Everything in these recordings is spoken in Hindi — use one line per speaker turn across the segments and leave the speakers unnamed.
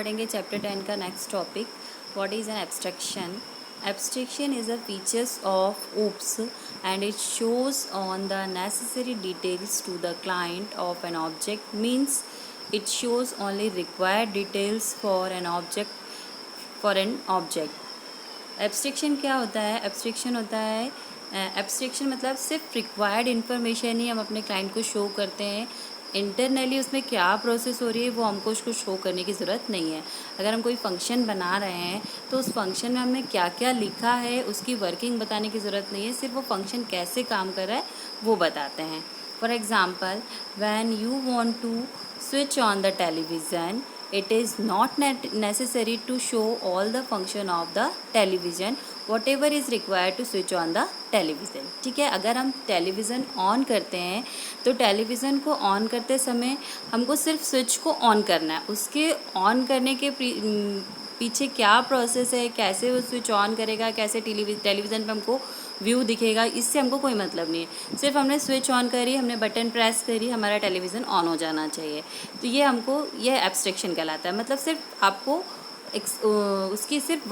पढ़ेंगे चैप्टर 10 का next topic, what is N abstraction. Abstraction is a features of OOPS and it shows on the necessary details to the client of an object, means it shows only required details for an object. Abstraction क्या होता है? Abstraction होता है एब्स्ट्रैक्शन मतलब सिर्फ रिक्वायर्ड इन्फॉर्मेशन ही हम अपने क्लाइंट को शो करते हैं. इंटरनली उसमें क्या प्रोसेस हो रही है वो हमको उसको शो करने की ज़रूरत नहीं है. अगर हम कोई फंक्शन बना रहे हैं तो उस फंक्शन में हमने क्या क्या लिखा है उसकी वर्किंग बताने की ज़रूरत नहीं है, सिर्फ वो फंक्शन कैसे काम कर रहा है वो बताते हैं. For example, when you want to switch on the television, it is not necessary to show all the function of the television, whatever is required to switch on the television. ठीक है, अगर हम टेलीविज़न ऑन करते हैं तो टेलीविज़न को ऑन करते समय हमको सिर्फ स्विच को ऑन करना है. उसके ऑन करने के पीछे क्या प्रोसेस है, कैसे वो स्विच ऑन करेगा, कैसे टेलीविज़न पे हमको व्यू दिखेगा, इससे हमको कोई मतलब नहीं है. सिर्फ हमने स्विच ऑन करी, हमने बटन प्रेस करी, हमारा टेलीविज़न ऑन हो जाना चाहिए. तो ये एब्स्ट्रैक्शन कहलाता है. मतलब सिर्फ आपको उसकी सिर्फ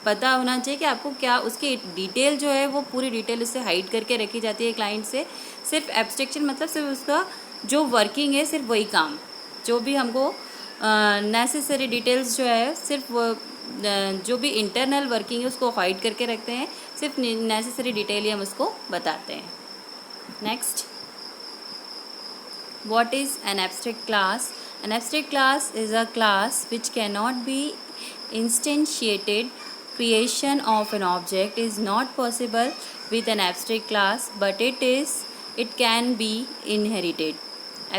पता होना चाहिए कि आपको क्या उसकी डिटेल जो है वो पूरी डिटेल उससे हाइड करके रखी जाती है क्लाइंट से. सिर्फ एब्स्ट्रैक्शन मतलब सिर्फ उसका जो वर्किंग है सिर्फ वही काम, जो भी हमको नेसेसरी डिटेल्स जो है सिर्फ जो भी इंटरनल वर्किंग है उसको हाइड करके रखते हैं, सिर्फ नेसेसरी डिटेल ही हम उसको बताते हैं. Next, what is an abstract class. An abstract class is a class which can not be instantiated. Creation of an object is not possible with an abstract class, but it can be inherited.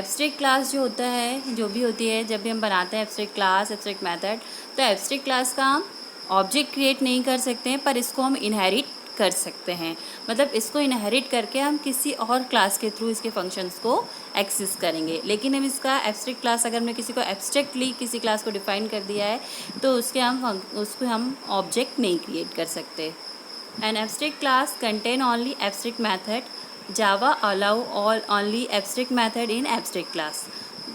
Abstract class जो होता है, जो भी होती है, जब भी हम बनाते हैं एब्स्ट्रैक्ट क्लास, एब्स्ट्रैक्ट मेथड, तो एब्स्ट्रैक्ट क्लास का हम ऑब्जेक्ट क्रिएट नहीं कर सकते हैं, पर इसको हम इनहेरिट कर सकते हैं. मतलब इसको इनहेरिट करके हम किसी और क्लास के थ्रू इसके फंक्शंस को एक्सेस करेंगे. लेकिन हम इसका एब्स्ट्रैक्ट क्लास अगर हमने किसी को एब्स्ट्रैक्टली किसी क्लास को डिफाइन कर दिया है तो उसको हम ऑब्जेक्ट नहीं क्रिएट कर सकते. N abstract class contain only abstract method. Java allow all only abstract method in abstract class.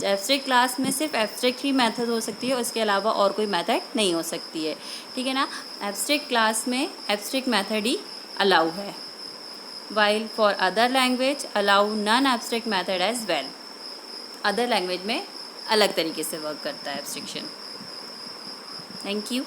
Abstract class में सिर्फ एब्स्ट्रैक्ट ही मैथड हो सकती है, उसके अलावा और कोई मैथड नहीं हो सकती है. ठीक है ना. एब्स्ट्रैक्ट क्लास में एब्स्ट्रैक्ट मैथड ही अलाउ है, while for other language allow non abstract method as well. Other language में अलग तरीके से वर्क करता है एब्स्ट्रैक्शन. Thank you.